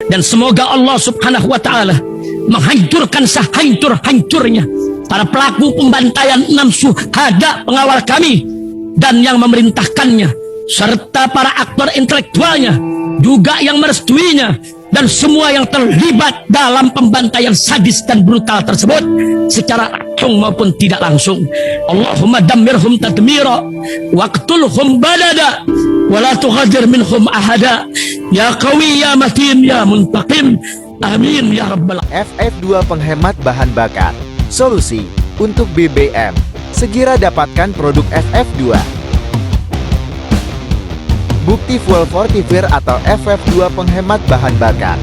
Dan semoga Allah subhanahu wa ta'ala menghancurkan sehancur-hancurnya para pelaku pembantaian 6 syuhada pengawal kami dan yang memerintahkannya, serta para aktor intelektualnya juga yang merestuinya, dan semua yang terlibat dalam pembantaian sadis dan brutal tersebut secara langsung maupun tidak langsung. Allahumma dammirhum tadmira waqtulhum balada wala tughadir minhum ahada ya qawi ya matin ya muntaqim amin ya rabbal. FF2 penghemat bahan bakar, solusi untuk BBM. Segera dapatkan produk FF2. Bukti fuel fortifier atau FF2 penghemat bahan bakar.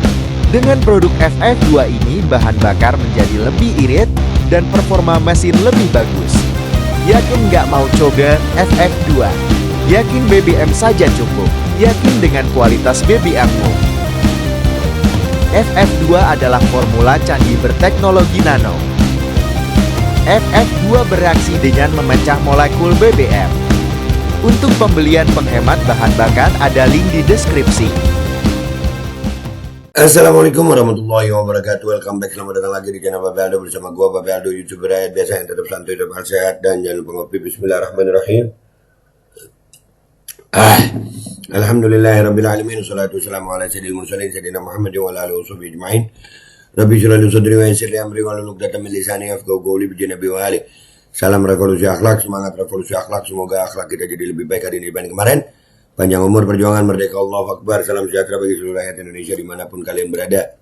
Dengan produk FF2 ini, bahan bakar menjadi lebih irit dan performa mesin lebih bagus. Yakin nggak mau coba FF2? Yakin BBM saja cukup. Yakin dengan kualitas BBM-mu. FF2 adalah formula candi berteknologi nano. FF2 bereaksi dengan memecah molekul BBM. Untuk pembelian penghemat bahan bakar ada link di deskripsi. Assalamualaikum warahmatullahi wabarakatuh. Welcome back, selamat datang lagi di channel Babe Aldo bersama gua Babe Aldo, YouTuber rakyat biasa yang tetap santuy, tetap sehat, dan jangan lupa ngopi. Bismillahirrahmanirrahim. Alhamdulillahirabbil alamin, wassalatu wassalamu ala sayyidil mursalin sayyidina Muhammadin wa ala alihi washabihi ajmain. Rabbi shrah li sadri wa yassir li amri wahlul 'uqdatam min lisani yafqahu qawli bi janabi wa ali. Salam revolusi akhlak, semangat revolusi akhlak. Semoga akhlak kita jadi lebih baik hari ini dibanding kemarin. Panjang umur, perjuangan, merdeka, Allahu Akbar. Salam sejahtera bagi seluruh rakyat Indonesia dimanapun kalian berada.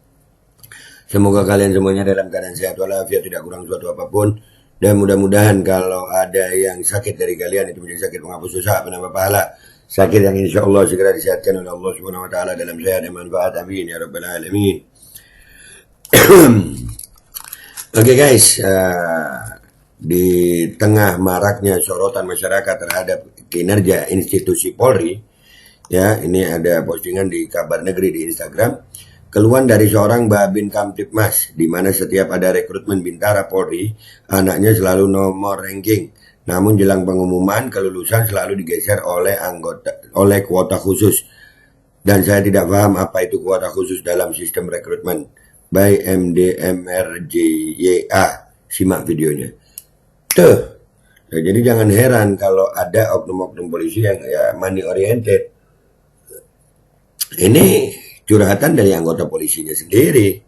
Semoga kalian semuanya dalam keadaan sehat walafiat, tidak kurang suatu apapun. Dan mudah-mudahan kalau ada yang sakit dari kalian itu menjadi sakit penghapus dosa, penambah pahala. Sakit yang insya Allah segera disehatkan oleh Allah Subhanahu Wa Taala dalam sehat dan manfaat. Amin ya Rabbal Alamin. Oke guys, di tengah maraknya sorotan masyarakat terhadap kinerja institusi Polri, ya, ini ada postingan di Kabar Negeri di Instagram, keluhan dari seorang Babin Kamtibmas, di mana setiap ada rekrutmen bintara Polri, anaknya selalu nomor ranking. Namun jelang pengumuman kelulusan selalu digeser oleh kuota khusus. Dan saya tidak paham apa itu kuota khusus dalam sistem rekrutmen. By MDMRJYA. Simak videonya. Tuh. Nah, jadi jangan heran kalau ada oknum-oknum polisi yang ya money oriented. Ini curhatan dari anggota polisinya sendiri.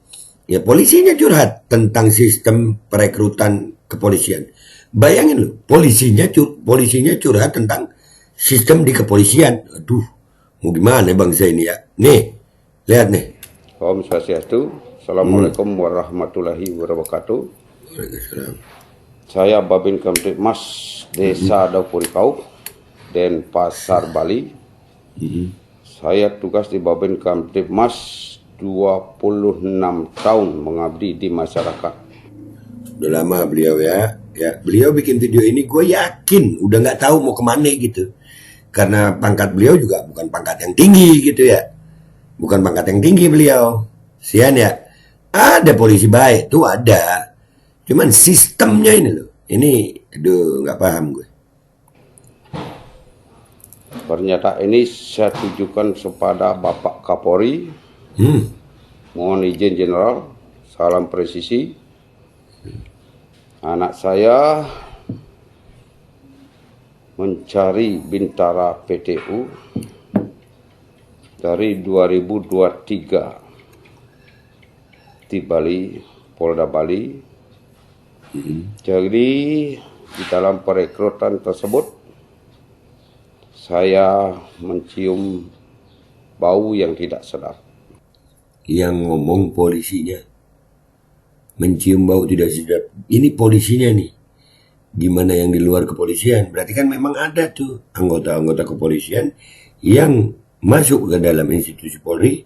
Ya, polisinya curhat tentang sistem perekrutan kepolisian. Bayangin loh, polisinya curhat tentang sistem di kepolisian. Aduh, mau gimana bangsa ini ya? Nih, lihat nih. Om Swastiastu. Assalamualaikum warahmatullahi wabarakatuh. Waalaikumsalam. Saya Babin Kamtibmas Desa Daupurikau, Denpasar, Bali. Saya tugas di Babin Kamtibmas 26 tahun mengabdi di masyarakat. Udah lama beliau ya. Ya, beliau bikin video ini gue yakin udah nggak tahu mau kemana gitu. Karena pangkat beliau juga bukan pangkat yang tinggi gitu ya. Bukan pangkat yang tinggi beliau. Sian ya. Ada polisi baik tuh ada. Cuman sistemnya ini loh. Ini aduh nggak paham gue. Pernyataan ini saya tujukan kepada Bapak Kapolri. Mohon izin Jenderal, salam presisi. Anak saya mencari bintara PTU dari 2023 di Bali, Polda Bali. Jadi di dalam perekrutan tersebut saya mencium bau yang tidak sedap. Yang ngomong polisinya mencium bau tidak sedap. Ini polisinya nih. Gimana yang di luar kepolisian? Berarti kan memang ada tuh anggota-anggota kepolisian yang masuk ke dalam institusi Polri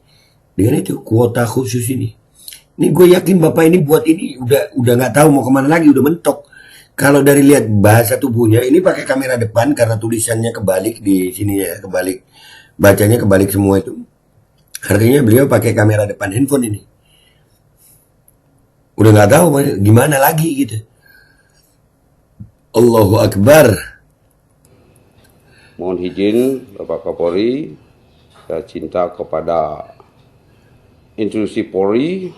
dengan itu kuota khusus ini. Ini gue yakin bapak ini buat ini udah nggak tahu mau kemana lagi, udah mentok. Kalau dari lihat bahasa tubuhnya ini pakai kamera depan karena tulisannya kebalik di sini ya, kebalik, bacanya kebalik semua itu. Artinya beliau pakai kamera depan handphone ini. Udah nggak tahu gimana lagi gitu. Allahu Akbar. Mohon izin Bapak Kapolri, saya cinta kepada institusi Polri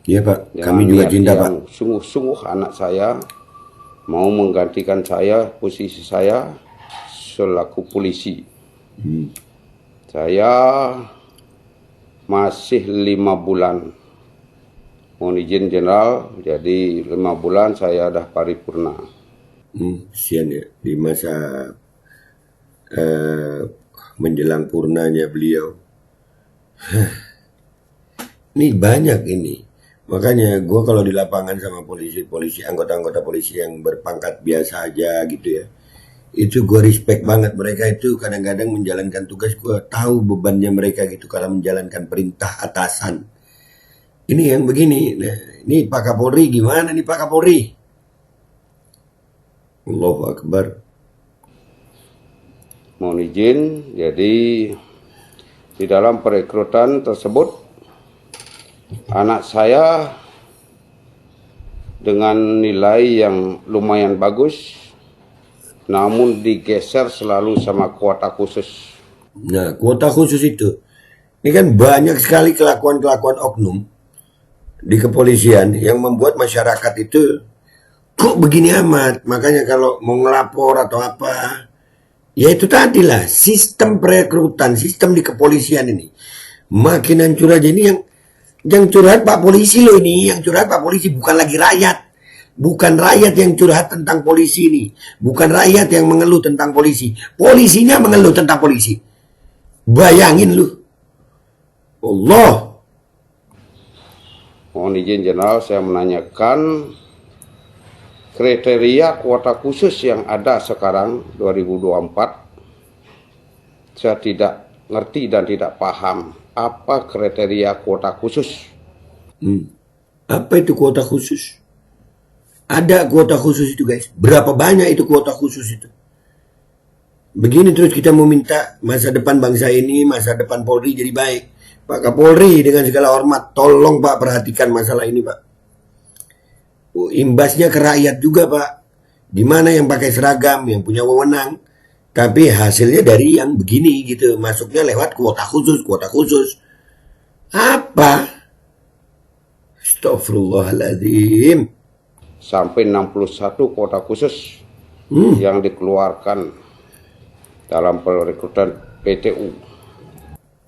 Iya Pak, dengan kami juga niat cinta Pak. yang sungguh-sungguh anak saya mau menggantikan saya, posisi saya selaku polisi. Saya masih 5 bulan. Mohon izin Jenderal, jadi 5 bulan saya dah paripurna. Kesian ya, di masa menjelang purnanya beliau. Ini banyak ini. Makanya gue kalau di lapangan sama polisi, anggota-anggota polisi yang berpangkat biasa aja gitu ya, itu gue respect banget. Mereka itu kadang-kadang menjalankan tugas, gue tahu bebannya mereka gitu kalau menjalankan perintah atasan. Ini yang begini, nah, ini Pak Kapolri gimana nih Pak Kapolri? Allahu Akbar. Mohon izin, jadi di dalam perekrutan tersebut anak saya dengan nilai yang lumayan bagus, namun digeser selalu sama kuota khusus. Nah, kuota khusus itu, ini kan banyak sekali kelakuan-kelakuan oknum di kepolisian yang membuat masyarakat itu kok begini amat. Makanya kalau mau ngelapor atau apa, ya itu tadi lah, sistem perekrutan, sistem di kepolisian ini makin hancur aja. Ini yang curhat Pak Polisi loh ini, yang curhat Pak Polisi, bukan lagi rakyat. Bukan rakyat yang curhat tentang polisi ini. Bukan rakyat yang mengeluh tentang polisi. Polisinya mengeluh tentang polisi. Bayangin lu. Allah. Mohon izin Jenderal, saya menanyakan kriteria kuota khusus yang ada sekarang 2024. Saya tidak ngerti dan tidak paham apa kriteria kuota khusus. Apa itu kuota khusus? Ada kuota khusus itu guys. Berapa banyak itu kuota khusus itu? Begini terus kita mau minta masa depan bangsa ini, masa depan Polri jadi baik. Pak Kapolri dengan segala hormat, tolong Pak perhatikan masalah ini Pak. Imbasnya ke rakyat juga Pak. Di mana yang pakai seragam, yang punya wewenang. Tapi hasilnya dari yang begini gitu. Masuknya lewat kuota khusus, kuota khusus. Apa? Astagfirullahaladzim. Sampai 61 kuota khusus yang dikeluarkan dalam perekrutan PTU.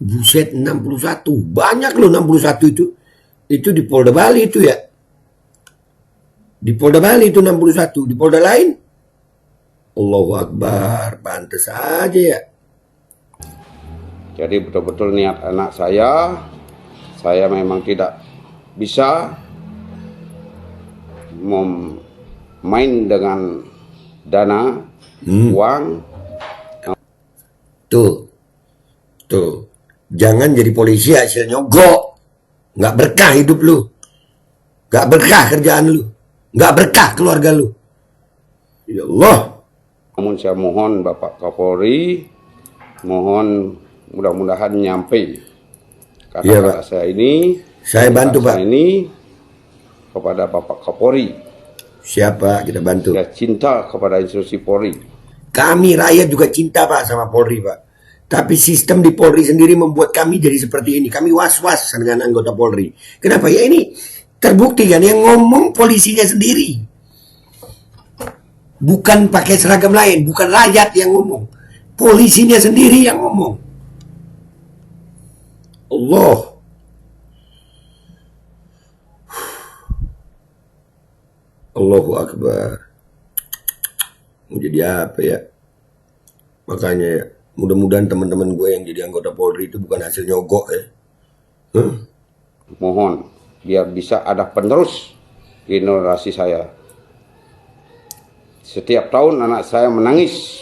Buset, 61. Banyak loh 61 itu. Itu di Polda Bali itu ya. Di Polda Bali itu 61. Di Polda lain? Allahu Akbar. Pantes aja ya. Jadi betul-betul niat anak saya memang tidak bisa main dengan dana, uang. Tuh. Jangan jadi polisi hasil nyogok. Nggak berkah hidup lu. Nggak berkah kerjaan lu. Nggak berkah keluarga lu. Ya Allah. Namun saya mohon Bapak Kapolri, mohon mudah-mudahan nyampe kata-kata saya ini. Saya bantu Pak. Ini kepada Bapak Kapolri. Siapa kita bantu? Saya cinta kepada institusi Polri. Kami rakyat juga cinta Pak sama Polri Pak. Tapi sistem di Polri sendiri membuat kami jadi seperti ini. Kami was-was dengan anggota Polri. Kenapa? Ya ini terbukti kan yang ngomong polisinya sendiri. Bukan pakai seragam lain. Bukan rakyat yang ngomong. Polisinya sendiri yang ngomong. Allah. Allahu Akbar. Mau jadi apa ya? Makanya ya, mudah-mudahan teman-teman gue yang jadi anggota Polri itu bukan hasil nyogok ya. Mohon biar bisa ada penerus generasi saya. Setiap tahun anak saya menangis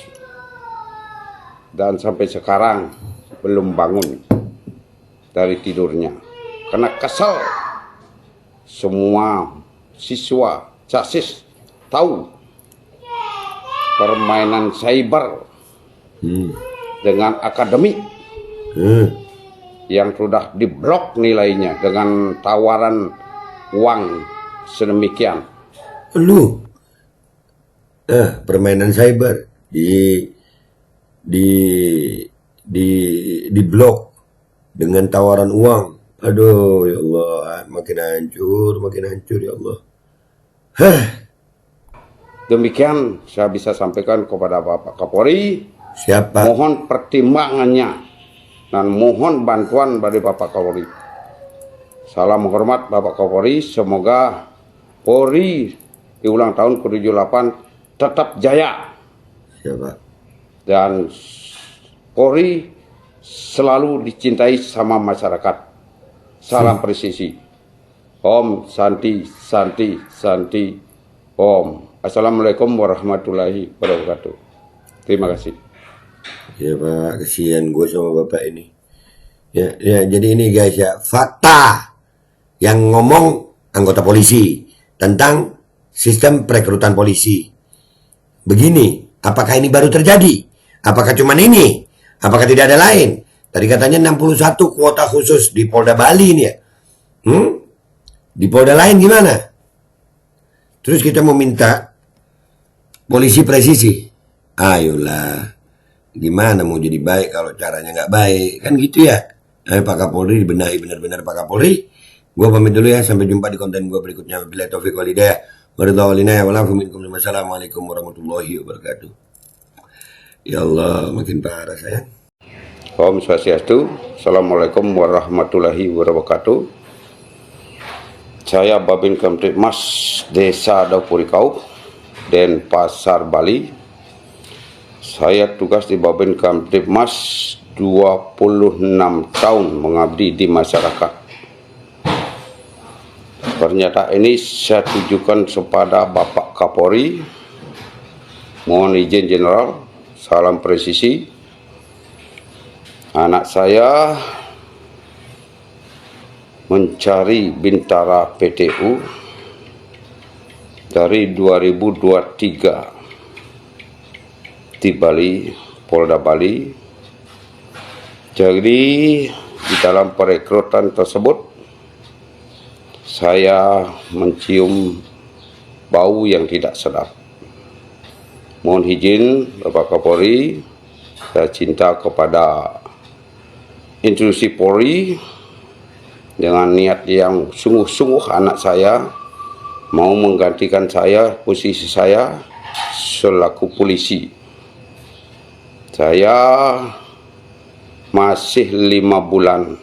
dan sampai sekarang belum bangun dari tidurnya karena kesal. Semua siswa casis tahu permainan cyber dengan akademik yang sudah diblok nilainya dengan tawaran uang sedemikian. Lu permainan cyber di blok dengan tawaran uang. Aduh, ya Allah, makin hancur ya Allah. Demikian saya bisa sampaikan kepada Bapak Kapolri. Siapa? Mohon pertimbangannya dan mohon bantuan dari Bapak Kapolri. Salam hormat Bapak Kapolri. Semoga Polri di ulang tahun ke-78 tetap jaya. Siapa? Dan Polri selalu dicintai sama masyarakat. Salam presisi. Om Santi, Santi, Santi, Om. Assalamualaikum warahmatullahi wabarakatuh. Terima kasih. Ya Pak, kesian gue sama Bapak ini. Ya, jadi ini guys ya, fakta yang ngomong anggota polisi tentang sistem perekrutan polisi. Begini, apakah ini baru terjadi? Apakah cuman ini? Apakah tidak ada lain? Tadi katanya 61 kuota khusus di Polda Bali ini ya. Di Polda lain gimana? Terus kita mau minta polisi presisi. Ayolah. Gimana mau jadi baik kalau caranya nggak baik? Kan gitu ya. Ayo Pak Kapolri dibenahi benar-benar Pak Kapolri. Gue pamit dulu ya. Sampai jumpa di konten gue berikutnya. Wabillahi taufiq wal hidayah. Wassalamualaikum warahmatullahi wabarakatuh. Ya Allah, makin parah sayang. Om Swastiastu. Assalamualaikum warahmatullahi wabarakatuh. Saya Babin Kamtibmas Desa Dapurikau, Denpasar, Bali. Saya tugas di Babin Kamtibmas 26 tahun mengabdi di masyarakat. Pernyataan ini saya tujukan kepada Bapak Kapolri. Mohon izin Jenderal, salam presisi. Anak saya mencari Bintara PTU dari 2023 di Bali, Polda Bali. Jadi di dalam perekrutan tersebut saya mencium bau yang tidak sedap. Mohon izin Bapak Kapolri, saya cinta kepada institusi Polri dengan niat yang sungguh-sungguh anak saya mau menggantikan saya, posisi saya selaku polisi. Saya masih 5 bulan.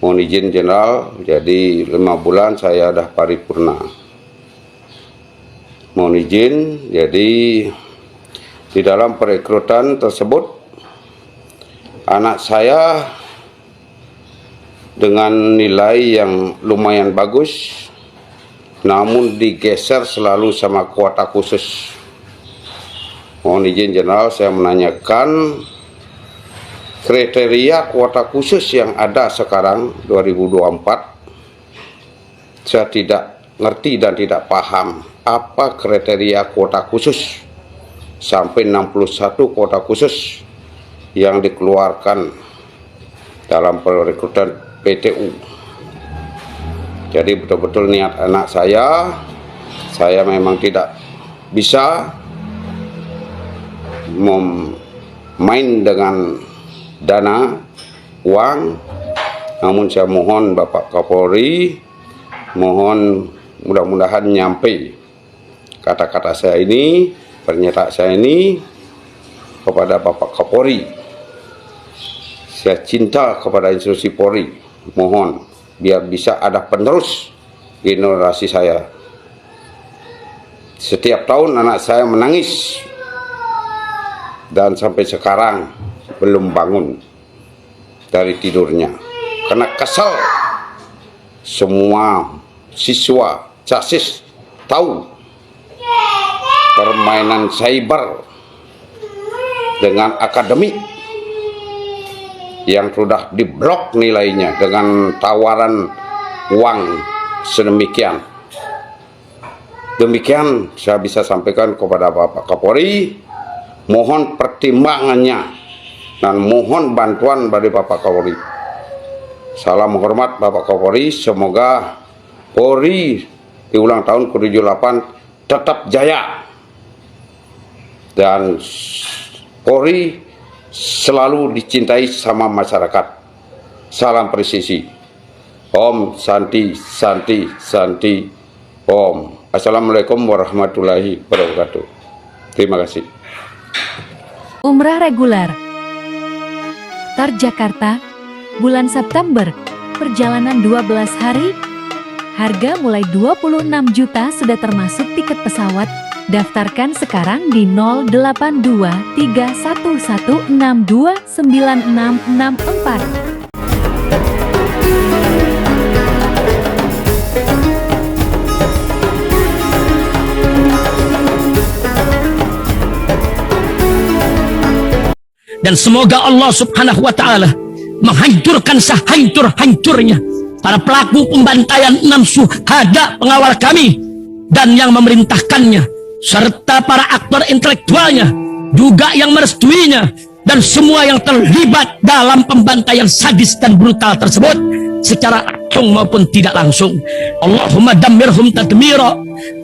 Mohon izin Jenderal, jadi 5 bulan saya dah paripurna. Mohon izin, jadi di dalam perekrutan tersebut anak saya dengan nilai yang lumayan bagus, namun digeser selalu sama kuota khusus. Mohon izin Jenderal, saya menanyakan kriteria kuota khusus yang ada sekarang 2024. Saya tidak ngerti dan tidak paham apa kriteria kuota khusus sampai 61 kuota khusus yang dikeluarkan dalam perekrutan PTU. Jadi betul-betul niat anak saya memang tidak bisa main dengan dana uang, namun saya mohon Bapak Kapolri, mohon mudah-mudahan nyampe kata-kata saya ini, pernyataan saya ini kepada Bapak Kapolri. Saya cinta kepada institusi Polri. Mohon biar bisa ada penerus generasi saya. Setiap tahun anak saya menangis dan sampai sekarang belum bangun dari tidurnya karena kesal. Semua siswa casis tahu permainan cyber dengan akademik yang sudah diblok nilainya dengan tawaran uang sedemikian. Demikian saya bisa sampaikan kepada Bapak Kapolri. Mohon pertimbangannya dan mohon bantuan dari Bapak Kapolri. Salam hormat Bapak Kapolri. Semoga Polri di ulang tahun ke-78 tetap jaya dan Polri selalu dicintai sama masyarakat. Salam presisi. Om Santi Santi Santi Om. Assalamualaikum warahmatullahi wabarakatuh. Terima kasih. Umrah reguler Tar Jakarta, bulan September, perjalanan 12 hari, harga mulai 26 juta sudah termasuk tiket pesawat. Daftarkan sekarang di 082311629664. Dan semoga Allah subhanahu wa ta'ala menghancurkan sehancur-hancurnya para pelaku pembantaian 6 syuhada pengawal kami dan yang memerintahkannya, serta para aktor intelektualnya juga yang merestuinya, dan semua yang terlibat dalam pembantaian sadis dan brutal tersebut secara langsung maupun tidak langsung. Allahumma dammirhum tadmira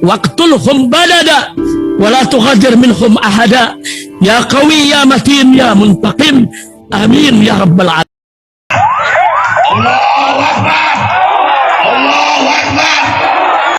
waqtulhum balada wala tughadir minhum ahada ya qawi ya matin ya muntaqim amin ya rabbal alamin. Allahu akbar.